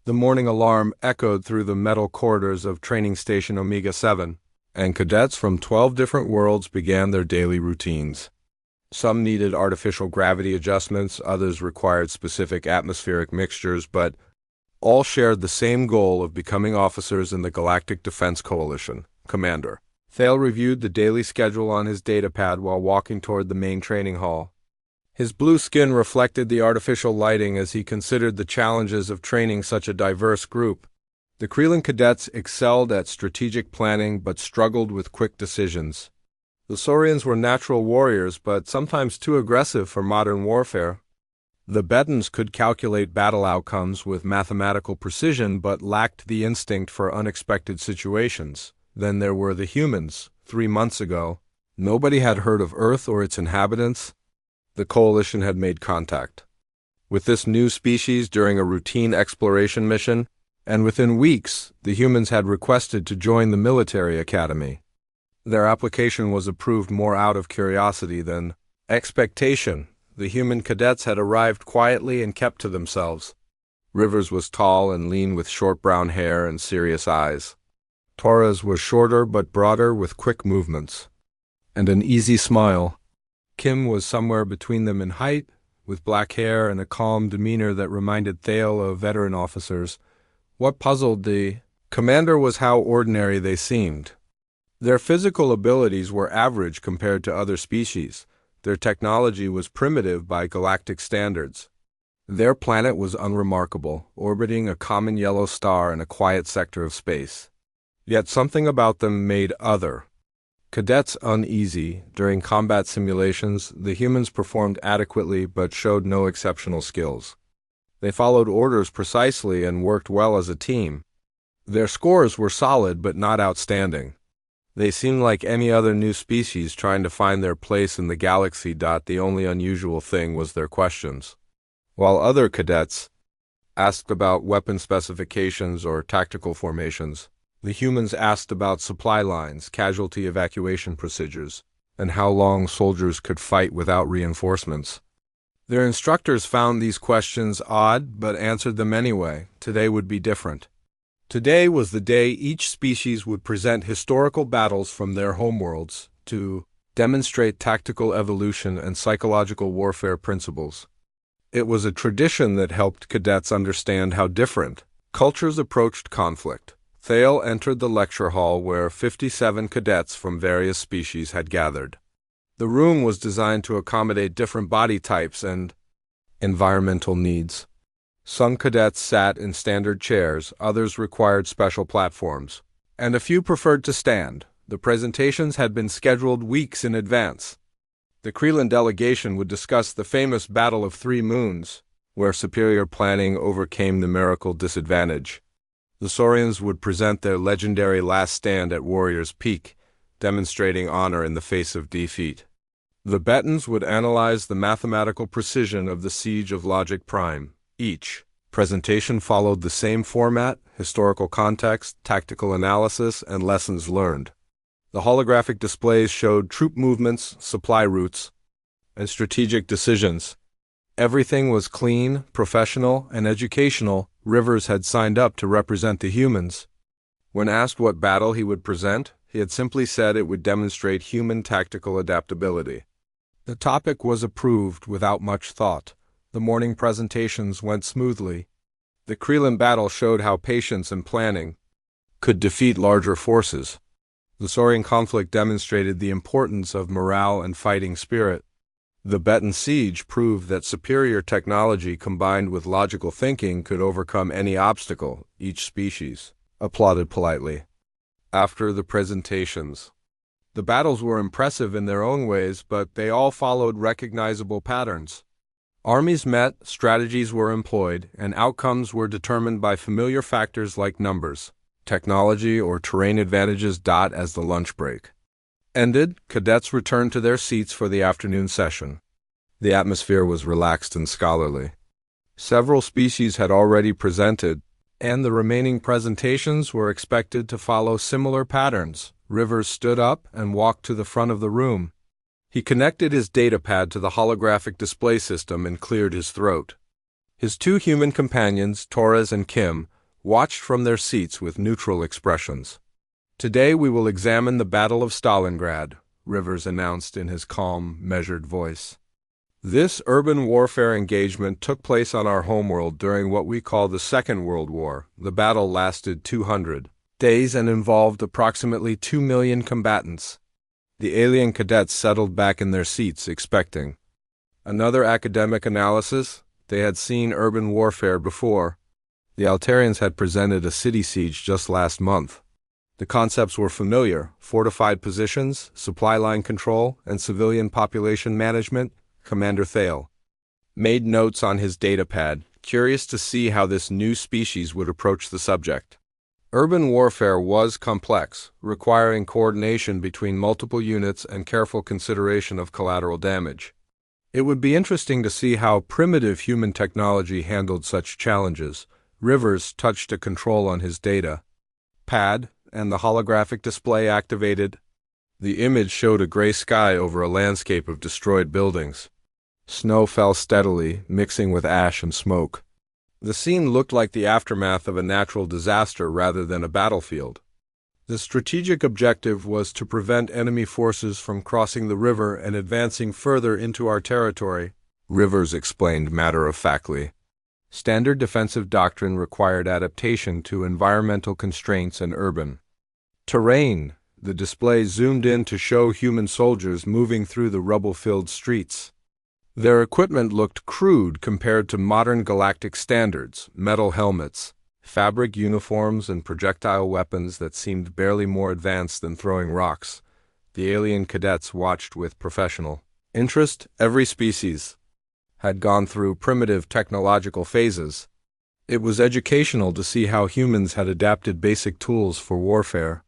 The morning alarm echoed through the metal corridors of Training Station Omega-7, and cadets from 12 different worlds began their daily routines. Some needed artificial gravity adjustments, others required specific atmospheric mixtures, but all shared the same goal of becoming officers in the Galactic Defense Coalition. Commander Thale reviewed the daily schedule on his datapad while walking toward the main training hall. His blue skin reflected the artificial lighting as he considered the challenges of training such a diverse group. The Kreelan cadets excelled at strategic planning but struggled with quick decisions. The Saurians were natural warriors but sometimes too aggressive for modern warfare. The Betans could calculate battle outcomes with mathematical precision but lacked the instinct for unexpected situations. Then there were the humans. 3 months ago, nobody had heard of Earth or its inhabitants. The Coalition had made contact with this new species during a routine exploration mission, and within weeks, the humans had requested to join the military academy. Their application was approved more out of curiosity than expectation. The human cadets had arrived quietly and kept to themselves. Rivers was tall and lean with short brown hair and serious eyes. Torres was shorter but broader with quick movements and an easy smile. Kim was somewhere between them in height, with black hair and a calm demeanor that reminded Thale of veteran officers. What puzzled the commander was how ordinary they seemed. Their physical abilities were average compared to other species. Their technology was primitive by galactic standards. Their planet was unremarkable, orbiting a common yellow star in a quiet sector of space. Yet something about them made other. Cadets uneasy. During combat simulations, the humans performed adequately but showed no exceptional skills. They followed orders precisely and worked well as a team. Their scores were solid but not outstanding. They seemed like any other new species trying to find their place in the galaxy. The only unusual thing was their questions. While other cadets asked about weapon specifications or tactical formations, the humans asked about supply lines, casualty evacuation procedures, and how long soldiers could fight without reinforcements. Their instructors found these questions odd but answered them anyway. Today would be different. Today was the day each species would present historical battles from their homeworlds to demonstrate tactical evolution and psychological warfare principles. It was a tradition that helped cadets understand how different cultures approached conflict. Thale entered the lecture hall where 57 cadets from various species had gathered. The room was designed to accommodate different body types and environmental needs. Some cadets sat in standard chairs, others required special platforms, and a few preferred to stand. The presentations had been scheduled weeks in advance. The Kreelan delegation would discuss the famous Battle of 3 Moons, where superior planning overcame numerical disadvantage. The Saurians would present their legendary last stand at Warrior's Peak, demonstrating honor in the face of defeat. The Betans would analyze the mathematical precision of the Siege of Logic Prime. Each presentation followed the same format: historical context, tactical analysis, and lessons learned. The holographic displays showed troop movements, supply routes, and strategic decisions. Everything was clean, professional, and educational. Rivers had signed up to represent the humans. When asked what battle he would present, he had simply said it would demonstrate human tactical adaptability. The topic was approved without much thought. The morning presentations went smoothly. The Kreelan battle showed how patience and planning could defeat larger forces. The Saurian conflict demonstrated the importance of morale and fighting spirit. The Betan siege proved that superior technology combined with logical thinking could overcome any obstacle. Each species applauded politely. After the presentations, the battles were impressive in their own ways, but they all followed recognizable patterns. Armies met, strategies were employed, and outcomes were determined by familiar factors like numbers, technology, or terrain advantages. As the lunch break ended, cadets returned to their seats for the afternoon session. The atmosphere was relaxed and scholarly. Several species had already presented, and the remaining presentations were expected to follow similar patterns. Rivers stood up and walked to the front of the room. He connected his datapad to the holographic display system and cleared his throat. His 2 human companions, Torres and Kim, watched from their seats with neutral expressions. "Today we will examine the Battle of Stalingrad," Rivers announced in his calm, measured voice. "This urban warfare engagement took place on our homeworld during what we call the Second World War. The battle lasted 200 days and involved approximately 2 million combatants." The alien cadets settled back in their seats, expecting another academic analysis. They had seen urban warfare before. The Altarians had presented a city siege just last month. The concepts were familiar: fortified positions, supply line control, and civilian population management. Commander Thale made notes on his datapad, curious to see how this new species would approach the subject. Urban warfare was complex, requiring coordination between multiple units and careful consideration of collateral damage. It would be interesting to see how primitive human technology handled such challenges. Rivers touched a control on his data pad, and the holographic display activated. The image showed a gray sky over a landscape of destroyed buildings. Snow fell steadily, mixing with ash and smoke. The scene looked like the aftermath of a natural disaster rather than a battlefield. The strategic objective was to prevent enemy forces from crossing the river and advancing further into our territory, Rivers explained matter-of-factly. Standard defensive doctrine required adaptation to environmental constraints and urban terrain. The display zoomed in to show human soldiers moving through the rubble-filled streets. Their equipment looked crude compared to modern galactic standards: metal helmets, fabric uniforms, and projectile weapons that seemed barely more advanced than throwing rocks. The alien cadets watched with professional interest. Every species had gone through primitive technological phases. It was educational to see how humans had adapted basic tools for warfare.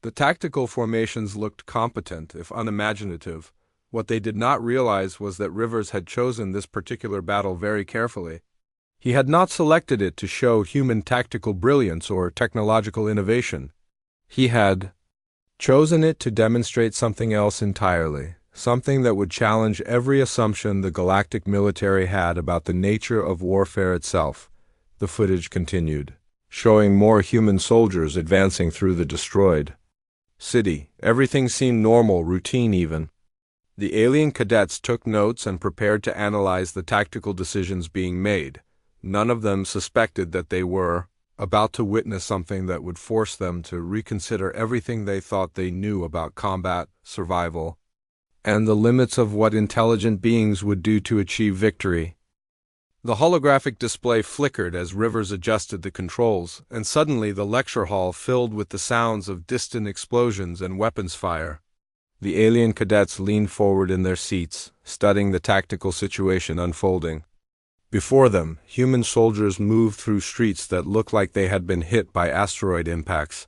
The tactical formations looked competent, if unimaginative. What they did not realize was that Rivers had chosen this particular battle very carefully. He had not selected it to show human tactical brilliance or technological innovation. He had chosen it to demonstrate something else entirely, something that would challenge every assumption the galactic military had about the nature of warfare itself. The footage continued, showing more human soldiers advancing through the destroyed city. Everything seemed normal, routine even. The alien cadets took notes and prepared to analyze the tactical decisions being made. None of them suspected that they were about to witness something that would force them to reconsider everything they thought they knew about combat, survival, and the limits of what intelligent beings would do to achieve victory. The holographic display flickered as Rivers adjusted the controls, and suddenly the lecture hall filled with the sounds of distant explosions and weapons fire. The alien cadets leaned forward in their seats, studying the tactical situation unfolding. Before them, human soldiers moved through streets that looked like they had been hit by asteroid impacts.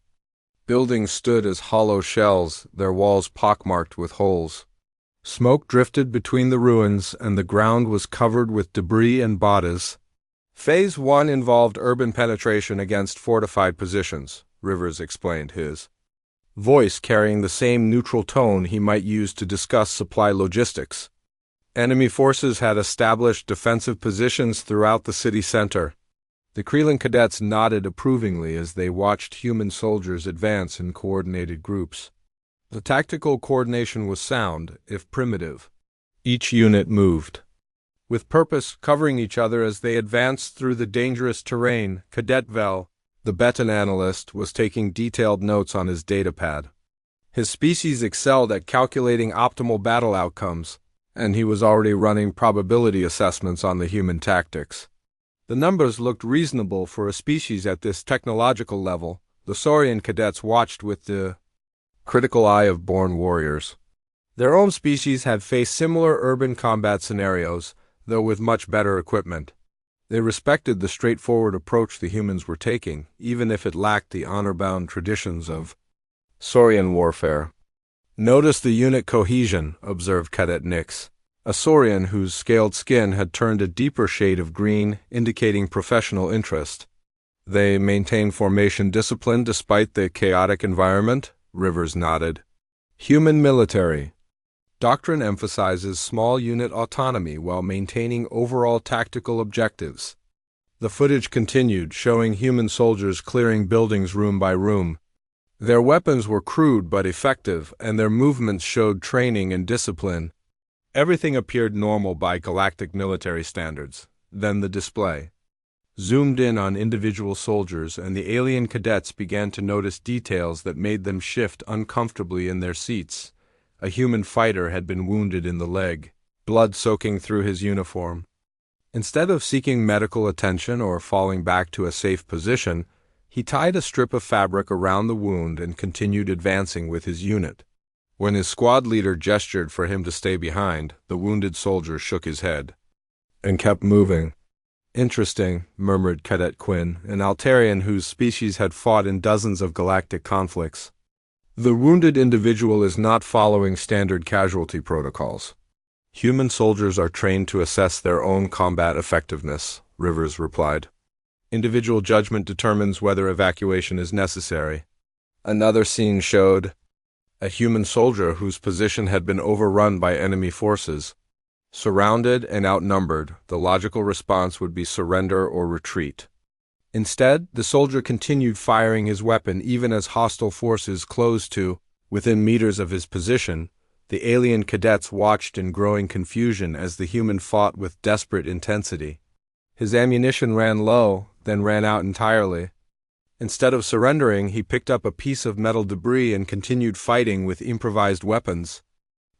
Buildings stood as hollow shells, their walls pockmarked with holes. Smoke drifted between the ruins, and the ground was covered with debris and bodies. Phase 1 involved urban penetration against fortified positions, Rivers explained, his voice carrying the same neutral tone he might use to discuss supply logistics. Enemy forces had established defensive positions throughout the city center. The Kreelan cadets nodded approvingly as they watched human soldiers advance in coordinated groups. The tactical coordination was sound, if primitive. Each unit moved with purpose, covering each other as they advanced through the dangerous terrain. Cadet Vel, the Betan analyst, was taking detailed notes on his datapad. His species excelled at calculating optimal battle outcomes, and he was already running probability assessments on the human tactics. The numbers looked reasonable for a species at this technological level. The Saurian cadets watched with the critical eye of born warriors. Their own species had faced similar urban combat scenarios, though with much better equipment. They respected the straightforward approach the humans were taking, even if it lacked the honor-bound traditions of Saurian warfare. "Notice the unit cohesion," observed Cadet Nix, a Saurian whose scaled skin had turned a deeper shade of green, indicating professional interest. "They maintain formation discipline despite the chaotic environment?" Rivers nodded. "Human military doctrine emphasizes small unit autonomy while maintaining overall tactical objectives. The footage continued, showing human soldiers clearing buildings room by room. Their weapons were crude but effective, and their movements showed training and discipline. Everything appeared normal by galactic military standards. Then the display zoomed in on individual soldiers, and the alien cadets began to notice details that made them shift uncomfortably in their seats. A human fighter had been wounded in the leg, blood soaking through his uniform. Instead of seeking medical attention or falling back to a safe position, he tied a strip of fabric around the wound and continued advancing with his unit. When his squad leader gestured for him to stay behind, the wounded soldier shook his head and kept moving. "Interesting," murmured Cadet Quinn, an Altarian whose species had fought in dozens of galactic conflicts. "The wounded individual is not following standard casualty protocols. Human soldiers are trained to assess their own combat effectiveness," Rivers replied. "Individual judgment determines whether evacuation is necessary." Another scene showed a human soldier whose position had been overrun by enemy forces. Surrounded and outnumbered, the logical response would be surrender or retreat. Instead, the soldier continued firing his weapon even as hostile forces closed to, within meters of his position. The alien cadets watched in growing confusion as the human fought with desperate intensity. His ammunition ran low, then ran out entirely. Instead of surrendering, he picked up a piece of metal debris and continued fighting with improvised weapons.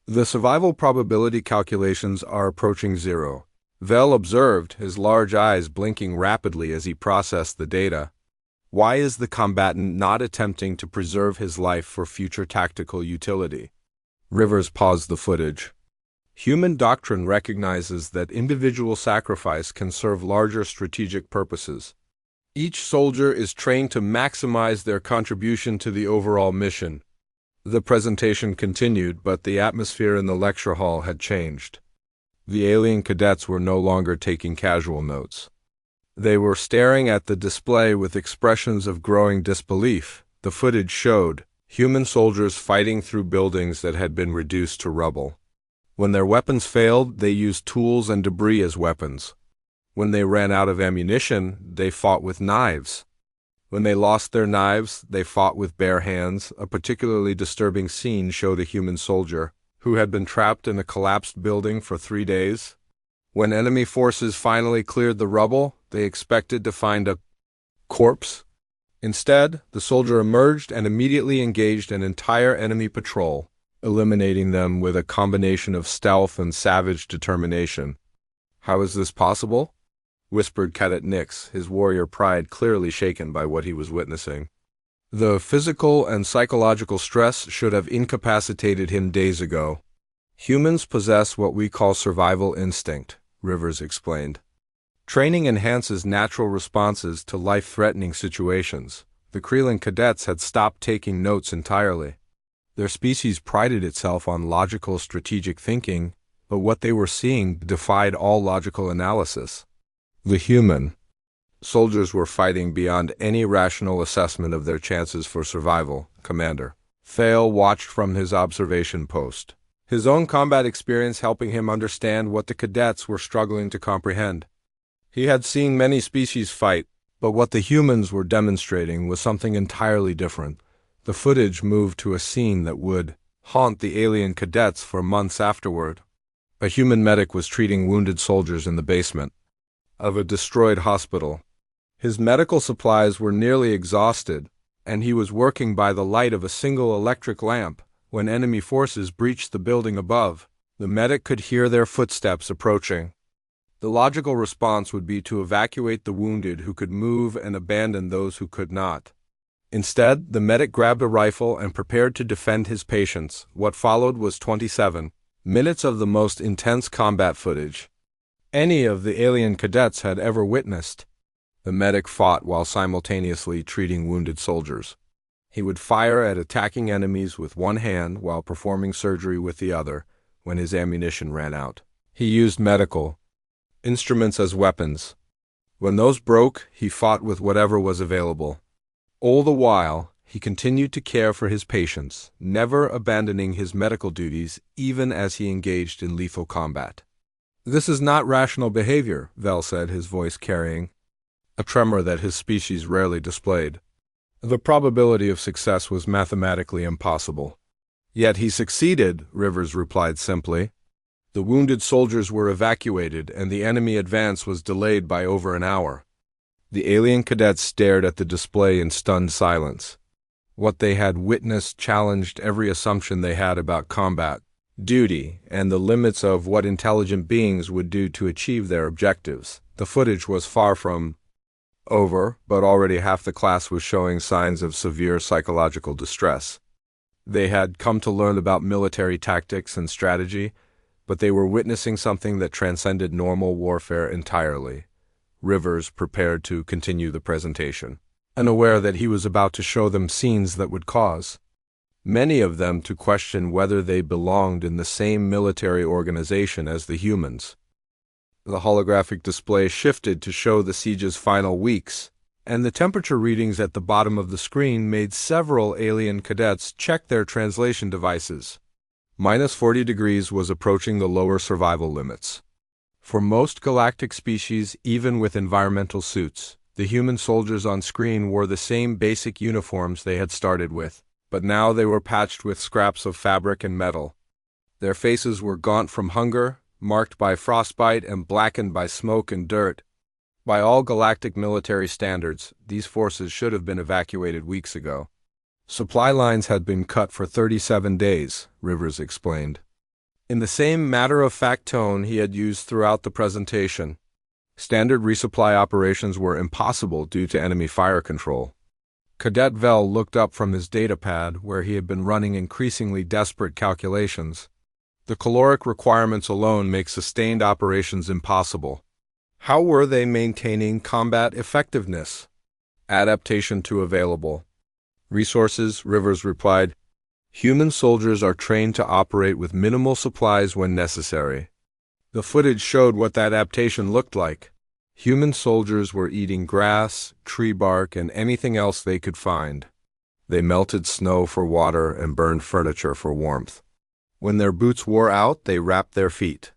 "The survival probability calculations are approaching zero," Vel observed, his large eyes blinking rapidly as he processed the data. Why is the combatant not attempting to preserve his life for future tactical utility? Rivers paused the footage. Human doctrine recognizes that individual sacrifice can serve larger strategic purposes. Each soldier is trained to maximize their contribution to the overall mission. The presentation continued, but the atmosphere in the lecture hall had changed. The alien cadets were no longer taking casual notes. They were staring at the display with expressions of growing disbelief. The footage showed human soldiers fighting through buildings that had been reduced to rubble. When their weapons failed, they used tools and debris as weapons. When they ran out of ammunition, they fought with knives. When they lost their knives, they fought with bare hands. A particularly disturbing scene showed a human soldier who had been trapped in a collapsed building for 3 days. When enemy forces finally cleared the rubble, they expected to find a corpse. Instead, the soldier emerged and immediately engaged an entire enemy patrol, eliminating them with a combination of stealth and savage determination. "How is this possible?" whispered Cadet Nix, his warrior pride clearly shaken by what he was witnessing. "The physical and psychological stress should have incapacitated him days ago. Humans possess what we call survival instinct," Rivers explained. "Training enhances natural responses to life-threatening situations." The Kreelan cadets had stopped taking notes entirely. Their species prided itself on logical strategic thinking, but what they were seeing defied all logical analysis. The human soldiers were fighting beyond any rational assessment of their chances for survival, Commander. Thale watched from his observation post, his own combat experience helping him understand what the cadets were struggling to comprehend. He had seen many species fight, but what the humans were demonstrating was something entirely different. The footage moved to a scene that would haunt the alien cadets for months afterward. A human medic was treating wounded soldiers in the basement of a destroyed hospital. His medical supplies were nearly exhausted, and he was working by the light of a single electric lamp when enemy forces breached the building above. The medic could hear their footsteps approaching. The logical response would be to evacuate the wounded who could move and abandon those who could not. Instead, the medic grabbed a rifle and prepared to defend his patients. What followed was 27 minutes of the most intense combat footage any of the alien cadets had ever witnessed. The medic fought while simultaneously treating wounded soldiers. He would fire at attacking enemies with one hand while performing surgery with the other when his ammunition ran out. He used medical instruments as weapons. When those broke, he fought with whatever was available. All the while, he continued to care for his patients, never abandoning his medical duties even as he engaged in lethal combat. "This is not rational behavior," Vel said, his voice carrying. a tremor that his species rarely displayed. The probability of success was mathematically impossible. Yet he succeeded, Rivers replied simply. The wounded soldiers were evacuated, and the enemy advance was delayed by over an hour. The alien cadets stared at the display in stunned silence. What they had witnessed challenged every assumption they had about combat, duty, and the limits of what intelligent beings would do to achieve their objectives. The footage was far from over, but already half the class was showing signs of severe psychological distress. They had come to learn about military tactics and strategy, but they were witnessing something that transcended normal warfare entirely. Rivers prepared to continue the presentation, unaware that he was about to show them scenes that would cause many of them to question whether they belonged in the same military organization as the humans. The holographic display shifted to show the siege's final weeks, and the temperature readings at the bottom of the screen made several alien cadets check their translation devices. -40 degrees was approaching the lower survival limits. For most galactic species, even with environmental suits, the human soldiers on screen wore the same basic uniforms they had started with, but now they were patched with scraps of fabric and metal. Their faces were gaunt from hunger, marked by frostbite and blackened by smoke and dirt. By all galactic military standards, these forces should have been evacuated weeks ago. Supply lines had been cut for 37 days, Rivers explained, in the same matter-of-fact tone he had used throughout the presentation. Standard resupply operations were impossible due to enemy fire control. Cadet Vell looked up from his datapad, where he had been running increasingly desperate calculations. The caloric requirements alone make sustained operations impossible. How were they maintaining combat effectiveness? Adaptation to available resources, Rivers replied. Human soldiers are trained to operate with minimal supplies when necessary. The footage showed what that adaptation looked like. Human soldiers were eating grass, tree bark, and anything else they could find. They melted snow for water and burned furniture for warmth. When their boots wore out, they wrapped their feet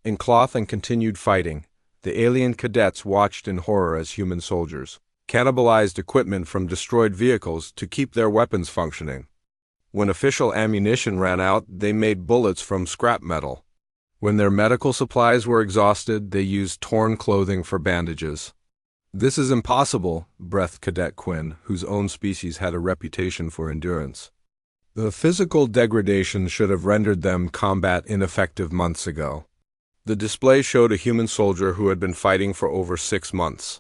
in cloth and continued fighting. The alien cadets watched in horror as human soldiers cannibalized equipment from destroyed vehicles to keep their weapons functioning. When official ammunition ran out, they made bullets from scrap metal. When their medical supplies were exhausted, they used torn clothing for bandages. This is impossible, breathed Cadet Quinn, whose own species had a reputation for endurance. The physical degradation should have rendered them combat ineffective months ago. The display showed a human soldier who had been fighting for over 6 months.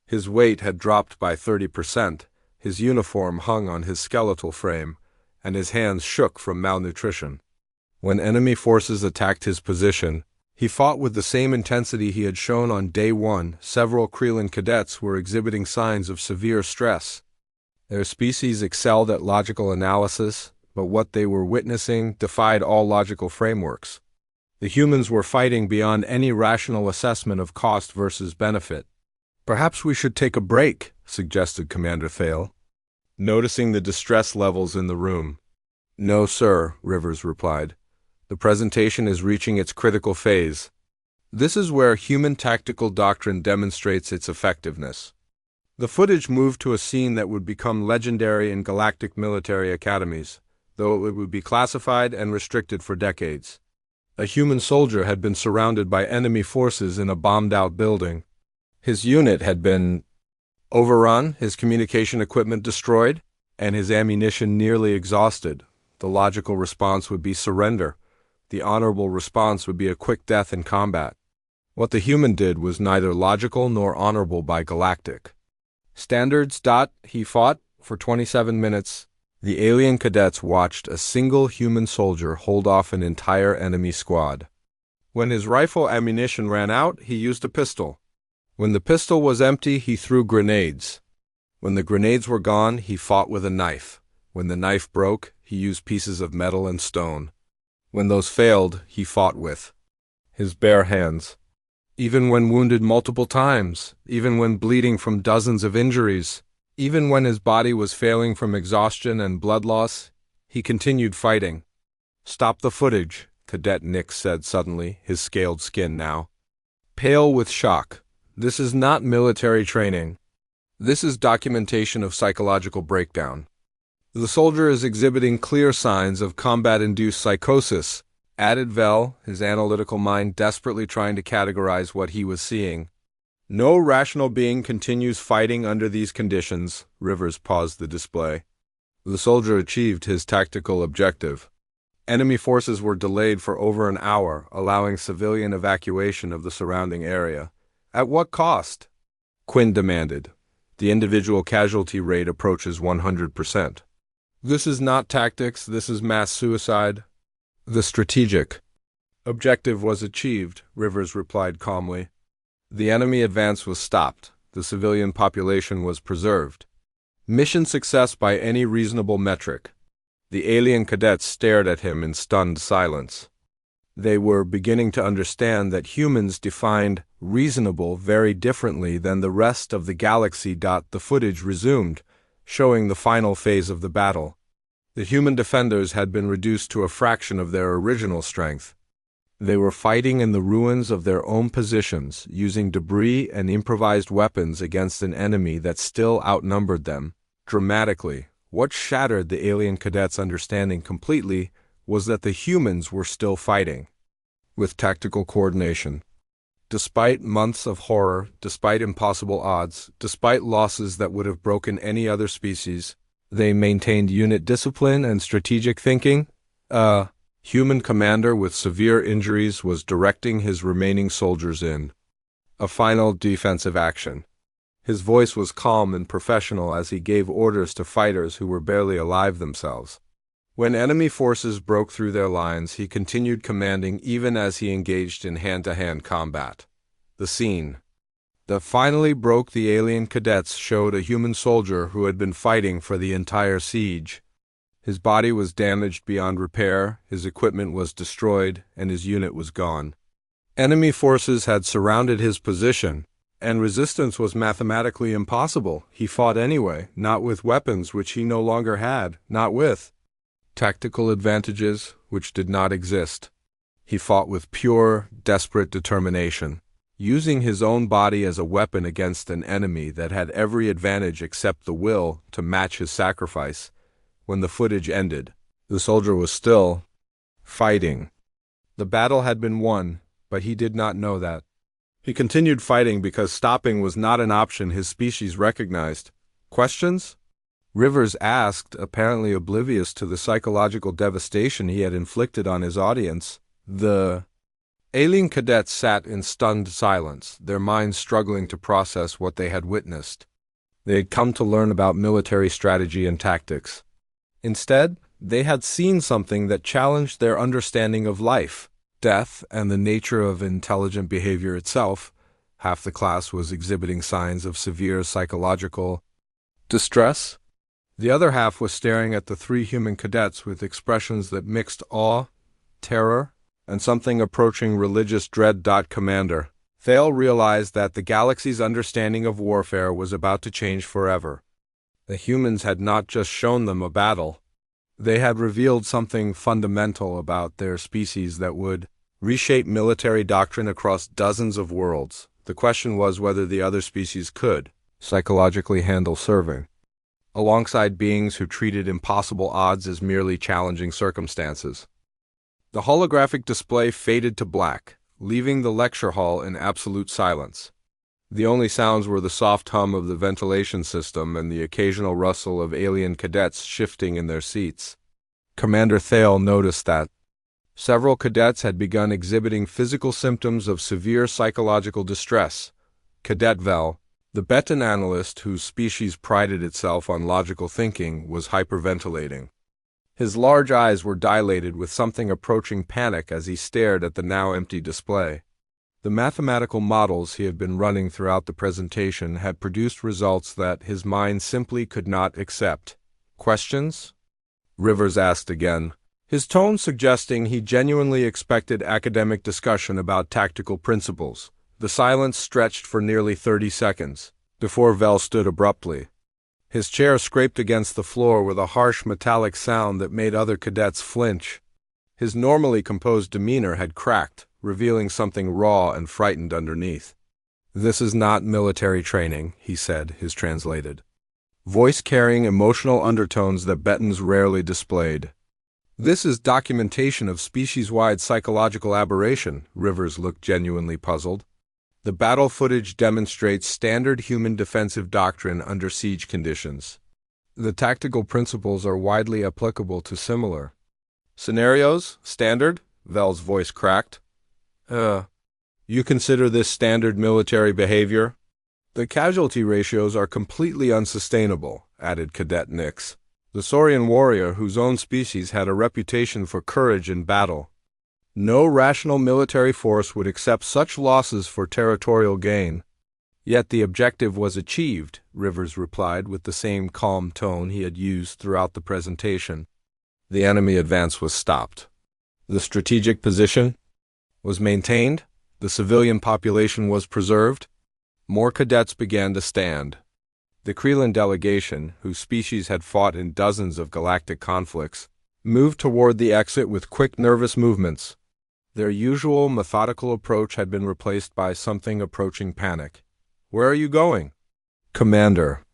His weight had dropped by 30%, his uniform hung on his skeletal frame, and his hands shook from malnutrition. When enemy forces attacked his position, he fought with the same intensity he had shown on day 1. Several Krelin cadets were exhibiting signs of severe stress. Their species excelled at logical analysis, but what they were witnessing defied all logical frameworks. The humans were fighting beyond any rational assessment of cost versus benefit. Perhaps we should take a break, suggested Commander Thale, noticing the distress levels in the room. No, sir, Rivers replied. The presentation is reaching its critical phase. This is where human tactical doctrine demonstrates its effectiveness. The footage moved to a scene that would become legendary in galactic military academies, though it would be classified and restricted for decades. A human soldier had been surrounded by enemy forces in a bombed-out building. His unit had been overrun, his communication equipment destroyed, and his ammunition nearly exhausted. The logical response would be surrender. The honorable response would be a quick death in combat. What the human did was neither logical nor honorable by galactic standards. He fought for 27 minutes. The alien cadets watched a single human soldier hold off an entire enemy squad. When his rifle ammunition ran out, he used a pistol. When the pistol was empty, he threw grenades. When the grenades were gone, he fought with a knife. When the knife broke, he used pieces of metal and stone. When those failed, he fought with his bare hands. Even when wounded multiple times, even when bleeding from dozens of injuries, even when his body was failing from exhaustion and blood loss, he continued fighting. Stop the footage, Cadet Nick said suddenly, his scaled skin now pale with shock. This is not military training. This is documentation of psychological breakdown. The soldier is exhibiting clear signs of combat-induced psychosis, added Vel, his analytical mind desperately trying to categorize what he was seeing. No rational being continues fighting under these conditions. Rivers paused the display. The soldier achieved his tactical objective. Enemy forces were delayed for over an hour, allowing civilian evacuation of the surrounding area. At what cost? Quinn demanded. The individual casualty rate approaches 100%. This is not tactics, this is mass suicide. The strategic objective was achieved, Rivers replied calmly. The enemy advance was stopped. The civilian population was preserved. Mission success by any reasonable metric. The alien cadets stared at him in stunned silence. They were beginning to understand that humans defined reasonable very differently than the rest of the galaxy. The footage resumed, showing the final phase of the battle. The human defenders had been reduced to a fraction of their original strength. They were fighting in the ruins of their own positions, using debris and improvised weapons against an enemy that still outnumbered them dramatically. What shattered the alien cadets' understanding completely was that the humans were still fighting, with tactical coordination. Despite months of horror, despite impossible odds, despite losses that would have broken any other species, they maintained unit discipline and strategic thinking. A human commander with severe injuries was directing his remaining soldiers in a final defensive action. His voice was calm and professional as he gave orders to fighters who were barely alive themselves. When enemy forces broke through their lines, he continued commanding even as he engaged in hand-to-hand combat. The scene that finally broke the alien cadets showed a human soldier who had been fighting for the entire siege. His body was damaged beyond repair, his equipment was destroyed, and his unit was gone. Enemy forces had surrounded his position, and resistance was mathematically impossible. He fought anyway, not with weapons which he no longer had, not with tactical advantages which did not exist. He fought with pure, desperate determination, using his own body as a weapon against an enemy that had every advantage except the will to match his sacrifice. When the footage ended, the soldier was still fighting. The battle had been won, but he did not know that. He continued fighting because stopping was not an option his species recognized. Questions? Rivers asked, apparently oblivious to the psychological devastation he had inflicted on his audience. The alien cadets sat in stunned silence, their minds struggling to process what they had witnessed. They had come to learn about military strategy and tactics. Instead, they had seen something that challenged their understanding of life, death, and the nature of intelligent behavior itself. Half the class was exhibiting signs of severe psychological distress. The other half was staring at the three human cadets with expressions that mixed awe, terror, and something approaching religious dread. Commander Thale realized that the galaxy's understanding of warfare was about to change forever. The humans had not just shown them a battle. They had revealed something fundamental about their species that would reshape military doctrine across dozens of worlds. The question was whether the other species could psychologically handle serving alongside beings who treated impossible odds as merely challenging circumstances. The holographic display faded to black, leaving the lecture hall in absolute silence. The only sounds were the soft hum of the ventilation system and the occasional rustle of alien cadets shifting in their seats. Commander Thale noticed that several cadets had begun exhibiting physical symptoms of severe psychological distress. Cadet Vel, the Betan analyst whose species prided itself on logical thinking, was hyperventilating. His large eyes were dilated with something approaching panic as he stared at the now empty display. The mathematical models he had been running throughout the presentation had produced results that his mind simply could not accept. Questions? Rivers asked again, his tone suggesting he genuinely expected academic discussion about tactical principles. The silence stretched for nearly 30 seconds, before Vel stood abruptly. His chair scraped against the floor with a harsh metallic sound that made other cadets flinch. His normally composed demeanor had cracked, revealing something raw and frightened underneath. "This is not military training," he said, his translated voice carrying emotional undertones that Bettons rarely displayed. "This is documentation of species-wide psychological aberration." Rivers looked genuinely puzzled. "The battle footage demonstrates standard human defensive doctrine under siege conditions. The tactical principles are widely applicable to similar scenarios." "Standard?" Vel's voice cracked. You consider this standard military behavior?" "The casualty ratios are completely unsustainable," added Cadet Nix, the Saurian warrior whose own species had a reputation for courage in battle. "No rational military force would accept such losses for territorial gain." "Yet the objective was achieved," Rivers replied with the same calm tone he had used throughout the presentation. "The enemy advance was stopped. The strategic position was maintained. The civilian population was preserved." More cadets began to stand. The Kreelan delegation, whose species had fought in dozens of galactic conflicts, moved toward the exit with quick, nervous movements. Their usual methodical approach had been replaced by something approaching panic. "Where are you going?" "Commander,"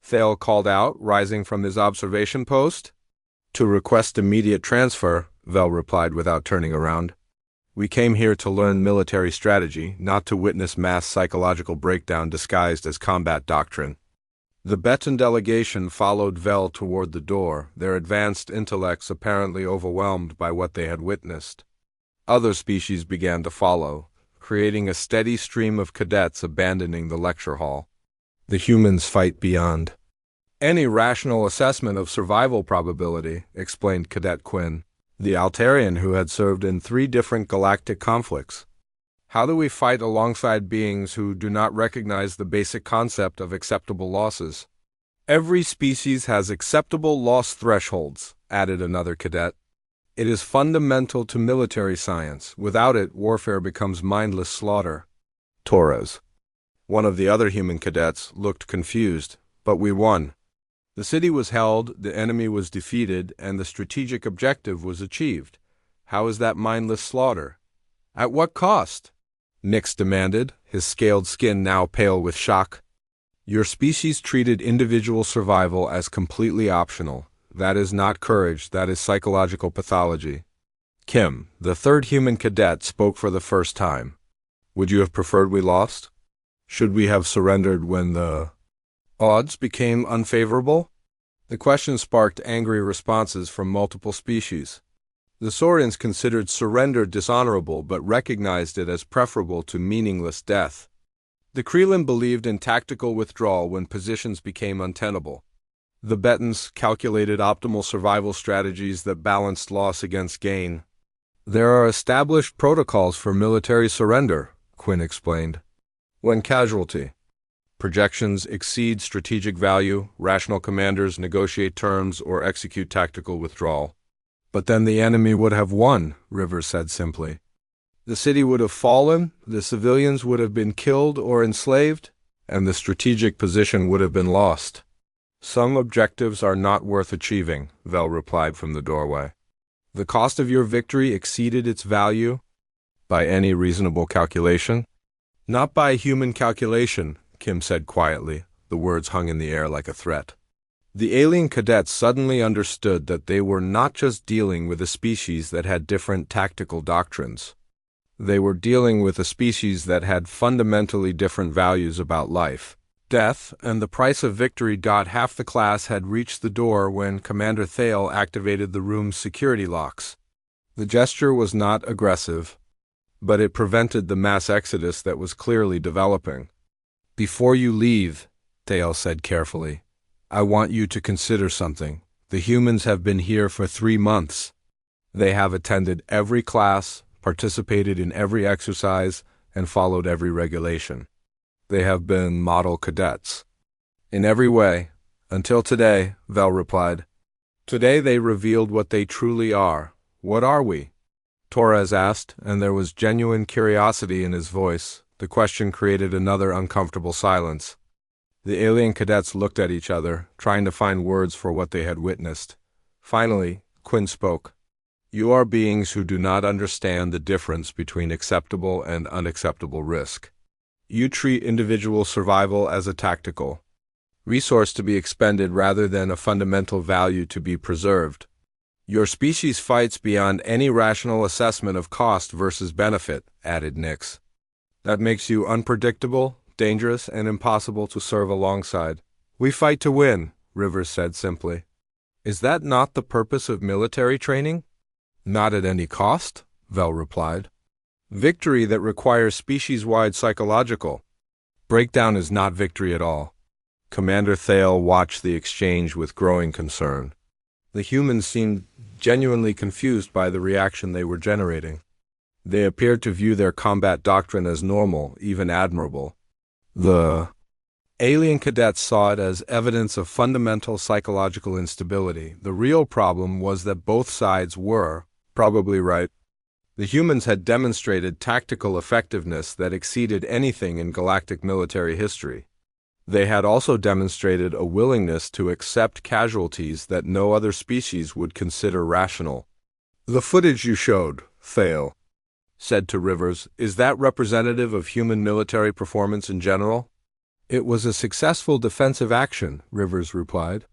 Thale called out, rising from his observation post. "To request immediate transfer," Vel replied without turning around. "We came here to learn military strategy, not to witness mass psychological breakdown disguised as combat doctrine." The Beton delegation followed Vel toward the door, their advanced intellects apparently overwhelmed by what they had witnessed. Other species began to follow, creating a steady stream of cadets abandoning the lecture hall. The humans fight beyond any rational assessment of survival probability, explained Cadet Quinn, the Altarian who had served in 3 different galactic conflicts. "How do we fight alongside beings who do not recognize the basic concept of acceptable losses?" "Every species has acceptable loss thresholds," added another cadet. "It is fundamental to military science. Without it, warfare becomes mindless slaughter." Torres, one of the other human cadets, looked confused. "But we won. The city was held, the enemy was defeated, and the strategic objective was achieved. How is that mindless slaughter?" "At what cost?" Nix demanded, his scaled skin now pale with shock. "Your species treated individual survival as completely optional. That is not courage, that is psychological pathology." Kim, the 3rd human cadet, spoke for the first time. "Would you have preferred we lost? Should we have surrendered when the odds became unfavorable?" The question sparked angry responses from multiple species. The Saurians considered surrender dishonorable but recognized it as preferable to meaningless death. The Kreelan believed in tactical withdrawal when positions became untenable. The Bettons calculated optimal survival strategies that balanced loss against gain. "There are established protocols for military surrender," Quinn explained. "When casualty projections exceed strategic value, rational commanders negotiate terms or execute tactical withdrawal." "But then the enemy would have won," Rivers said simply. "The city would have fallen, the civilians would have been killed or enslaved, and the strategic position would have been lost." "Some objectives are not worth achieving," Vel replied from the doorway. "The cost of your victory exceeded its value?" "By any reasonable calculation?" "Not by human calculation," Kim said quietly. The words hung in the air like a threat. The alien cadets suddenly understood that they were not just dealing with a species that had different tactical doctrines. They were dealing with a species that had fundamentally different values about life, death, and the price of victory. Half the class had reached the door when Commander Thale activated the room's security locks. The gesture was not aggressive, but it prevented the mass exodus that was clearly developing. "Before you leave," Thale said carefully, "I want you to consider something. The humans have been here for 3 months. They have attended every class, participated in every exercise, and followed every regulation. They have been model cadets. In every way, until today," Vel replied. "Today they revealed what they truly are." "What are we?" Torres asked, and there was genuine curiosity in his voice. The question created another uncomfortable silence. The alien cadets looked at each other, trying to find words for what they had witnessed. Finally, Quinn spoke. "You are beings who do not understand the difference between acceptable and unacceptable risk. You treat individual survival as a tactical resource to be expended rather than a fundamental value to be preserved. Your species fights beyond any rational assessment of cost versus benefit, added Nix. That makes you unpredictable, dangerous, and impossible to serve alongside. We fight to win, Rivers said simply. Is that not the purpose of military training? Not at any cost, Vel replied. Victory that requires species-wide psychological breakdown is not victory at all. Commander Thale watched the exchange with growing concern. The humans seemed genuinely confused by the reaction they were generating. They appeared to view their combat doctrine as normal, even admirable. The alien cadets saw it as evidence of fundamental psychological instability. The real problem was that both sides were probably right. The humans had demonstrated tactical effectiveness that exceeded anything in galactic military history. They had also demonstrated a willingness to accept casualties that no other species would consider rational. The footage you showed, Thale said to Rivers, is that representative of human military performance in general? It was a successful defensive action, Rivers replied.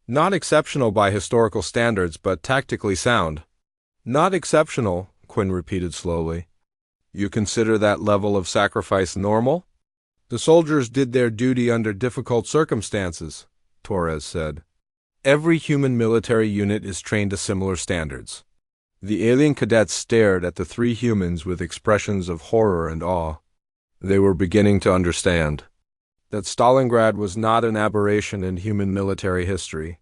Not exceptional by historical standards, but tactically sound. Not exceptional, Quinn repeated slowly. You consider that level of sacrifice normal? The soldiers did their duty under difficult circumstances, Torres said. Every human military unit is trained to similar standards. The alien cadets stared at the three humans with expressions of horror and awe. They were beginning to understand that Stalingrad was not an aberration in human military history.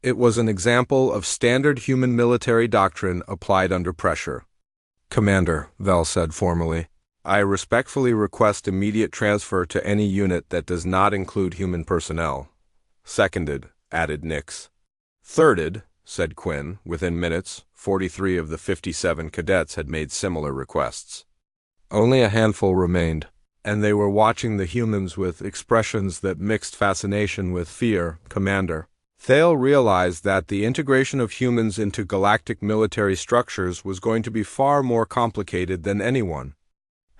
It was an example of standard human military doctrine applied under pressure. Commander, Vel said formally, I respectfully request immediate transfer to any unit that does not include human personnel. Seconded, added Nix. Thirded, said Quinn. Within minutes, 43 of the 57 cadets had made similar requests. Only a handful remained, and they were watching the humans with expressions that mixed fascination with fear. Commander Thale realized that the integration of humans into galactic military structures was going to be far more complicated than anyone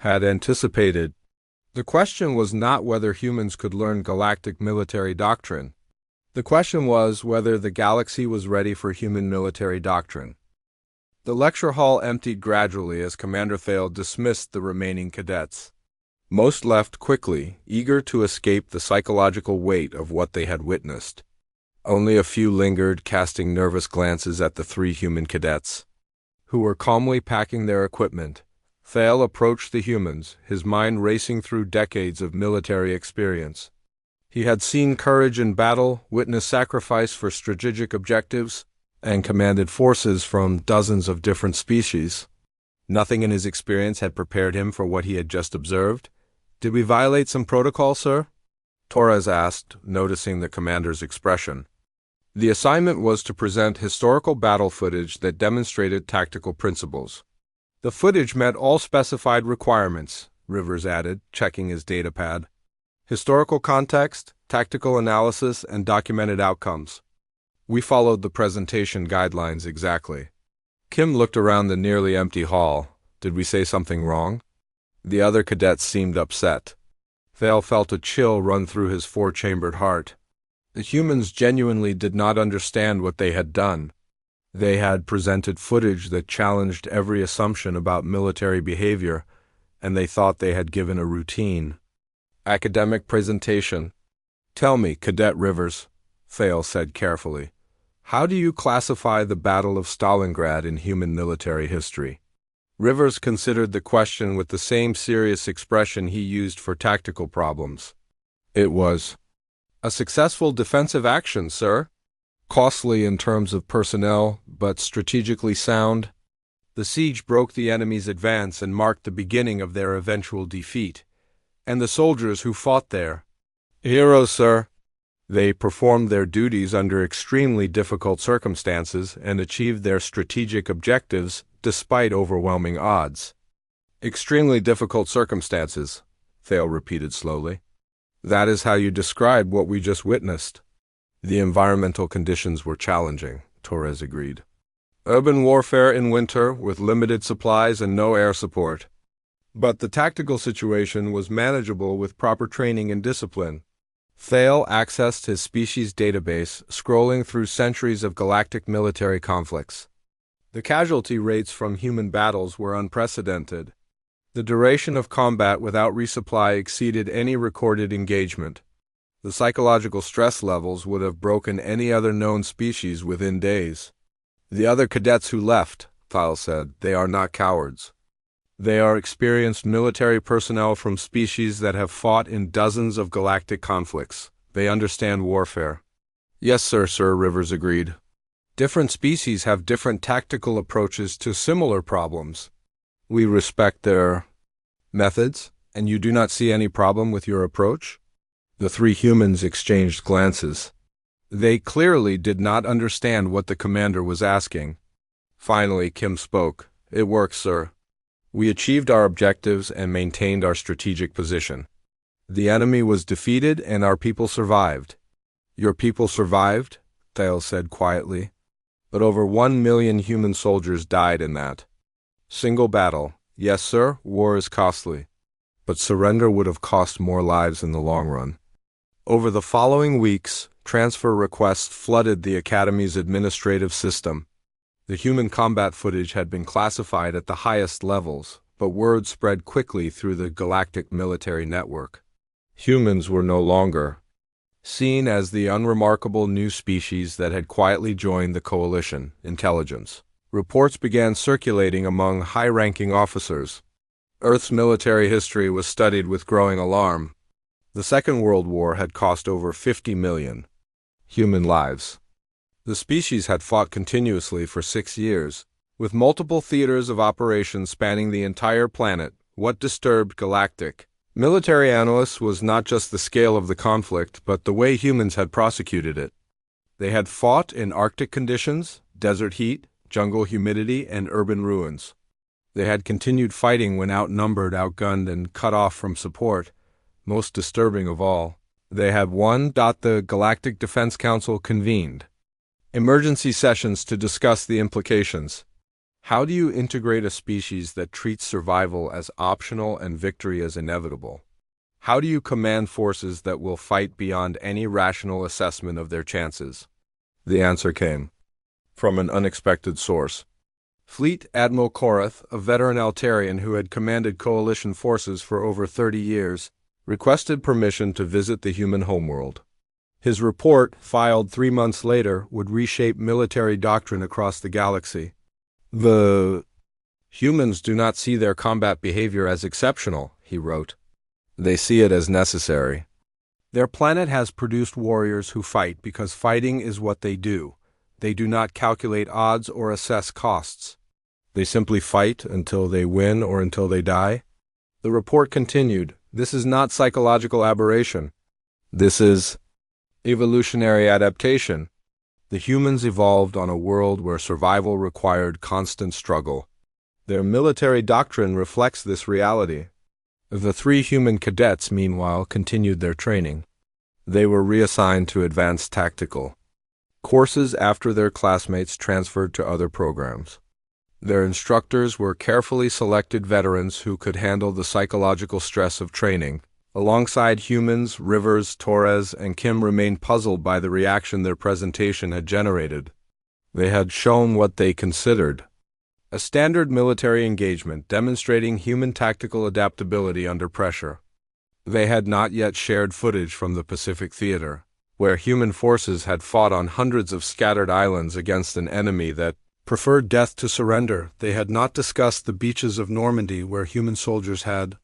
had anticipated. The question was not whether humans could learn galactic military doctrine. The question was whether the galaxy was ready for human military doctrine. The lecture hall emptied gradually as Commander Thale dismissed the remaining cadets. Most left quickly, eager to escape the psychological weight of what they had witnessed. Only a few lingered, casting nervous glances at the three human cadets, who were calmly packing their equipment. Thale approached the humans, his mind racing through decades of military experience. He had seen courage in battle, witnessed sacrifice for strategic objectives, and commanded forces from dozens of different species. Nothing in his experience had prepared him for what he had just observed. Did we violate some protocol, sir? Torres asked, noticing the commander's expression. The assignment was to present historical battle footage that demonstrated tactical principles. The footage met all specified requirements, Rivers added, checking his datapad. Historical context, tactical analysis, and documented outcomes. We followed the presentation guidelines exactly. Kim looked around the nearly empty hall. Did we say something wrong? The other cadets seemed upset. Thale felt a chill run through his four-chambered heart. The humans genuinely did not understand what they had done. They had presented footage that challenged every assumption about military behavior, and they thought they had given a routine academic presentation. Tell me, Cadet Rivers, Thale said carefully, how do you classify the Battle of Stalingrad in human military history? Rivers considered the question with the same serious expression he used for tactical problems. It was a successful defensive action, sir. Costly in terms of personnel, but strategically sound. The siege broke the enemy's advance and marked the beginning of their eventual defeat. And the soldiers who fought there, heroes, sir. They performed their duties under extremely difficult circumstances and achieved their strategic objectives despite overwhelming odds. Extremely difficult circumstances, Thale repeated slowly. That is how you describe what we just witnessed. The environmental conditions were challenging, Torres agreed. Urban warfare in winter with limited supplies and no air support. But the tactical situation was manageable with proper training and discipline. Thale accessed his species database, scrolling through centuries of galactic military conflicts. The casualty rates from human battles were unprecedented. The duration of combat without resupply exceeded any recorded engagement. The psychological stress levels would have broken any other known species within days. The other cadets who left, Thale said, they are not cowards. They are experienced military personnel from species that have fought in dozens of galactic conflicts. They understand warfare. Yes, sir, Rivers agreed. Different species have different tactical approaches to similar problems. We respect their methods, and you do not see any problem with your approach? The three humans exchanged glances. They clearly did not understand what the commander was asking. Finally, Kim spoke. It works, sir. We achieved our objectives and maintained our strategic position. The enemy was defeated and our people survived. Your people survived? Thale said quietly. But over 1 million human soldiers died in that single battle. Yes, sir, war is costly. But surrender would have cost more lives in the long run. Over the following weeks, transfer requests flooded the Academy's administrative system. The human combat footage had been classified at the highest levels, but word spread quickly through the galactic military network. Humans were no longer seen as the unremarkable new species that had quietly joined the coalition intelligence. Reports began circulating among high-ranking officers. Earth's military history was studied with growing alarm. The Second World War had cost over 50 million human lives. The species had fought continuously for 6 years, with multiple theaters of operations spanning the entire planet. What disturbed galactic military analysts was not just the scale of the conflict, but the way humans had prosecuted it. They had fought in Arctic conditions, desert heat, jungle humidity, and urban ruins. They had continued fighting when outnumbered, outgunned, and cut off from support. Most disturbing of all, they had won. The Galactic Defense Council convened emergency sessions to discuss the implications. How do you integrate a species that treats survival as optional and victory as inevitable? How do you command forces that will fight beyond any rational assessment of their chances? The answer came from an unexpected source. Fleet Admiral Korath, a veteran Altarian who had commanded coalition forces for over 30 years, requested permission to visit the human homeworld. His report, filed 3 months later, would reshape military doctrine across the galaxy. The humans do not see their combat behavior as exceptional, he wrote. They see it as necessary. Their planet has produced warriors who fight because fighting is what they do. They do not calculate odds or assess costs. They simply fight until they win or until they die. The report continued, this is not psychological aberration. This is evolutionary adaptation. The humans evolved on a world where survival required constant struggle. Their military doctrine reflects this reality. The 3 human cadets, meanwhile, continued their training. They were reassigned to advanced tactical courses after their classmates transferred to other programs. Their instructors were carefully selected veterans who could handle the psychological stress of training. Alongside humans, Rivers, Torres, and Kim remained puzzled by the reaction their presentation had generated. They had shown what they considered a standard military engagement demonstrating human tactical adaptability under pressure. They had not yet shared footage from the Pacific Theater, where human forces had fought on hundreds of scattered islands against an enemy that preferred death to surrender. They had not discussed the beaches of Normandy, where human soldiers had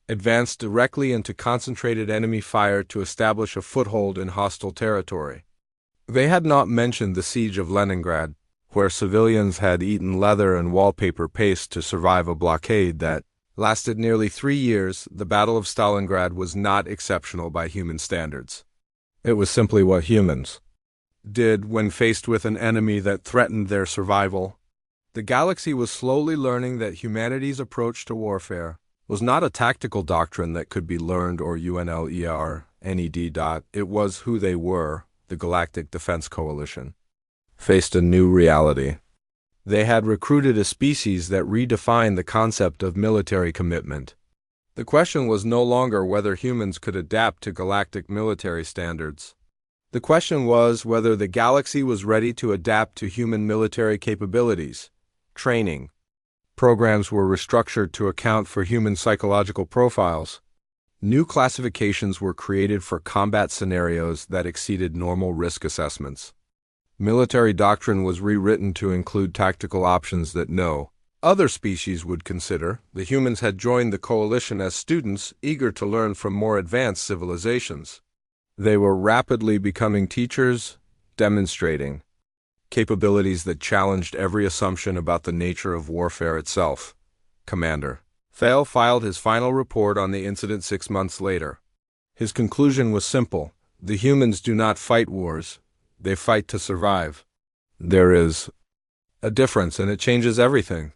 advanced directly into concentrated enemy fire to establish a foothold in hostile territory. They had not mentioned the siege of Leningrad, where civilians had eaten leather and wallpaper paste to survive a blockade that lasted nearly 3 years. The Battle of Stalingrad was not exceptional by human standards. It was simply what humans did when faced with an enemy that threatened their survival. The galaxy was slowly learning that humanity's approach to warfare was not a tactical doctrine that could be learned or UNLERNED. It was who they were. The Galactic Defense Coalition faced a new reality. They had recruited a species that redefined the concept of military commitment. The question was no longer whether humans could adapt to galactic military standards. The question was whether the galaxy was ready to adapt to human military capabilities. Training programs were restructured to account for human psychological profiles. New classifications were created for combat scenarios that exceeded normal risk assessments. Military doctrine was rewritten to include tactical options that no other species would consider. The humans had joined the coalition as students eager to learn from more advanced civilizations. They were rapidly becoming teachers, demonstrating capabilities that challenged every assumption about the nature of warfare itself. Commander Thale filed his final report on the incident 6 months later. His conclusion was simple: the humans do not fight wars, they fight to survive. There is a difference, and it changes everything.